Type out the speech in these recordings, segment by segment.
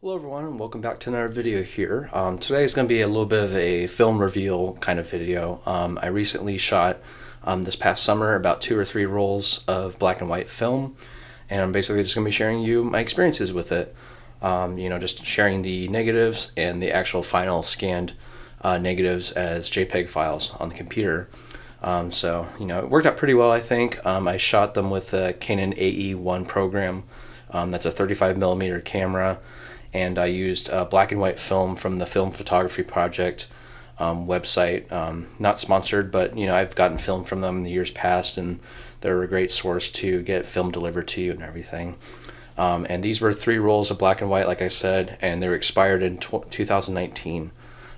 Hello everyone and welcome back to another video here. Today is going to be a little bit of a film reveal kind of video. I recently shot this past summer about 2 or 3 rolls of black and white film, and I'm basically just going to be sharing you my experiences with it. Just sharing the negatives and the actual final scanned negatives as JPEG files on the computer. It worked out pretty well, I think. I shot them with the Canon AE1 program. That's a 35mm camera. And I used black and white film from the FilmPhotography project website. Not sponsored, but I've gotten film from them in the years past, and they're a great source to get film delivered to you and everything. And these were 3 rolls of black and white, like I said, and they were expired in 2019.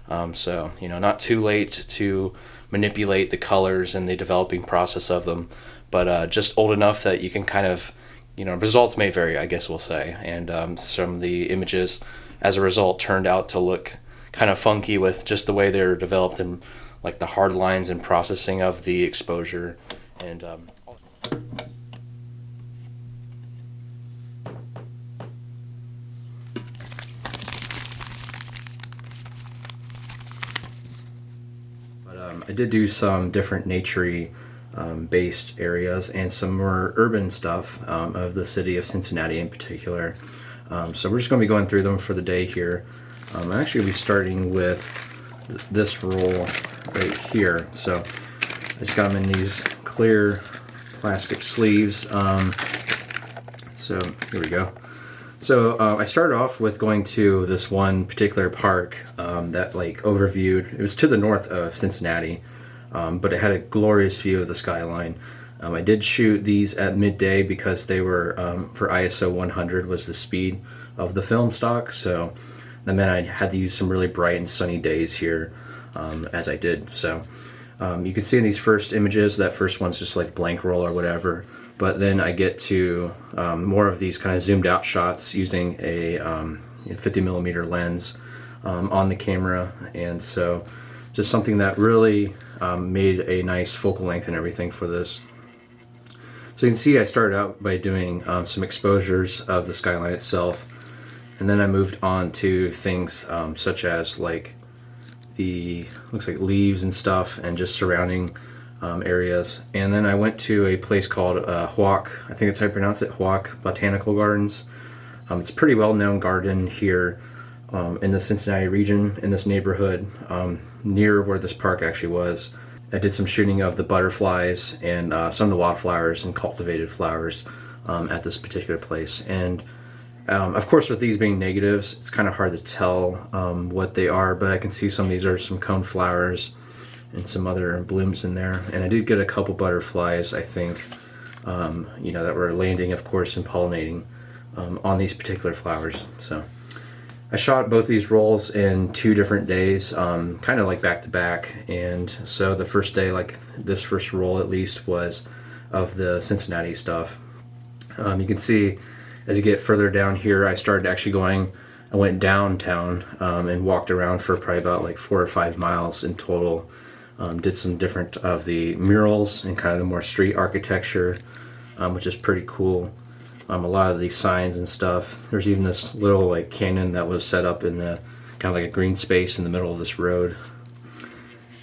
Not too late to manipulate the colors and the developing process of them, but just old enough that you can kind of results may vary, I guess we'll say, and some of the images as a result turned out to look kind of funky with just the way they're developed and like the hard lines and processing of the exposure. And I did do some different nature-y based areas and some more urban stuff of the city of Cincinnati in particular. So we're just going to be going through them for the day here. I'm actually going to be starting with this roll right here. So I just got them in these clear plastic sleeves. So here we go. So I started off with going to this one particular park that overviewed. It was to the north of Cincinnati. But it had a glorious view of the skyline. I did shoot these at midday because they were for ISO 100 was the speed of the film stock, so that meant I had to use some really bright and sunny days here as I did. So you can see in these first images, that first one's just like blank roll or whatever, but then I get to more of these kind of zoomed out shots using a 50mm lens on the camera, and so just something that really made a nice focal length and everything for this. So you can see I started out by doing some exposures of the skyline itself, and then I moved on to things such as looks like leaves and stuff and just surrounding areas. And then I went to a place called Huac, I think that's how you pronounce it, Huac Botanical Gardens. It's a pretty well-known garden here in the Cincinnati region, in this neighborhood, near where this park actually was. I did some shooting of the butterflies and some of the wildflowers and cultivated flowers at this particular place. And of course, with these being negatives, it's kind of hard to tell what they are, but I can see some of these are some cone flowers and some other blooms in there. And I did get a couple butterflies, I think, that were landing, of course, and pollinating on these particular flowers. So I shot both these rolls in 2 different days, kind of like back to back. And so the first day, like this first roll at least, was of the Cincinnati stuff. You can see as you get further down here, I started actually I went downtown and walked around for probably about like 4 or 5 miles in total. Did some different of the murals and kind of the more street architecture, which is pretty cool. A lot of these signs and stuff. There's even this little Canon that was set up in the kind of like a green space in the middle of this road.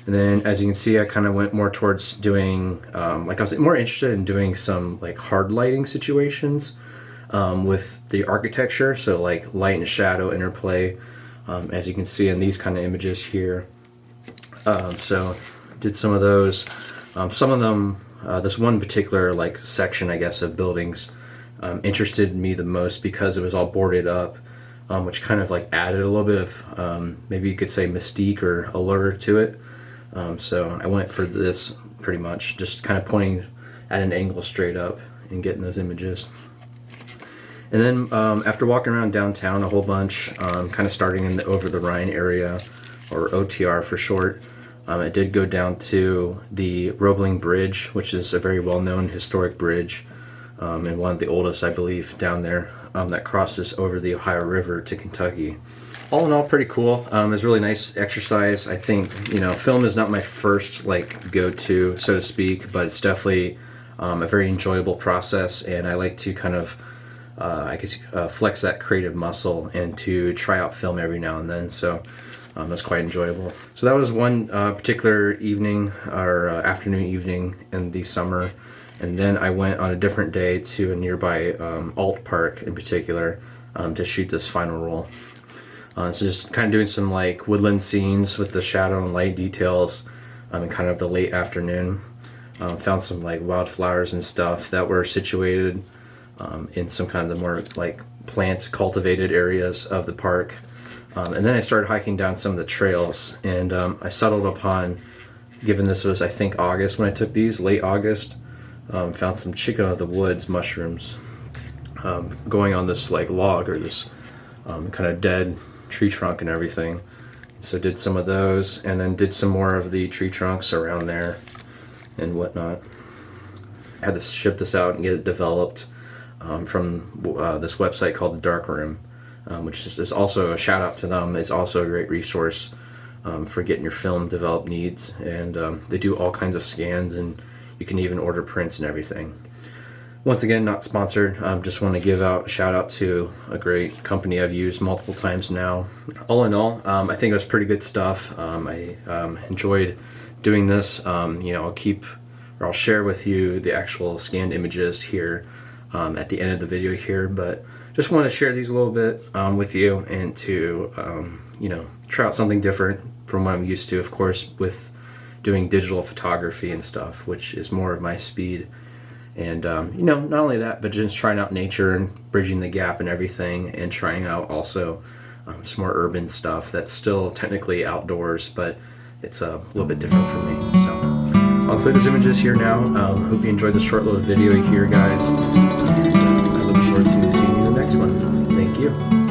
And then as you can see, I kind of went more towards doing I was more interested in doing some hard lighting situations with the architecture, so like light and shadow interplay, as you can see in these kind of images here. So did some of those. Some of them, this one particular section, I guess, of buildings interested me the most because it was all boarded up, which kind of added a little bit of maybe you could say mystique or allure to it. So I went for this pretty much, just kind of pointing at an angle straight up and getting those images. And then after walking around downtown a whole bunch, kind of starting in the Over the Rhine area, or OTR for short, I did go down to the Roebling Bridge, which is a very well-known historic bridge, and one of the oldest, I believe, down there, that crosses over the Ohio River to Kentucky. All in all, pretty cool. It was a really nice exercise. I think, film is not my first go-to, so to speak, but it's definitely a very enjoyable process, and I like to kind of I guess flex that creative muscle and to try out film every now and then. So that's quite enjoyable. So that was one particular evening or afternoon evening in the summer. And then I went on a different day to a nearby alt park in particular to shoot this final roll. So just kind of doing some like woodland scenes with the shadow and light details in kind of the late afternoon. Found some like wildflowers and stuff that were situated in some kind of the more like plant cultivated areas of the park. And then I started hiking down some of the trails, and I settled upon, given this was I think August when I took these, late August, found some chicken of the woods mushrooms going on this like log or this kind of dead tree trunk and everything. So did some of those, and then did some more of the tree trunks around there and whatnot. I had to ship this out and get it developed from this website called The Dark Room, which is also a shout out to them. It's also a great resource for getting your film developed needs, and they do all kinds of scans, and you can even order prints and everything. Once again, not sponsored. Just want to give out a shout out to a great company I've used multiple times now. All in all, I think it was pretty good stuff. I enjoyed doing this. I'll share with you the actual scanned images here at the end of the video here, but just want to share these a little bit with you and to try out something different from what I'm used to, of course, with doing digital photography and stuff, which is more of my speed. And not only that, but just trying out nature and bridging the gap and everything, and trying out also some more urban stuff that's still technically outdoors, but it's a little bit different for me. So I'll include those images here now. Hope you enjoyed this short little video here, guys. And I look forward to seeing you in the next one. Thank you.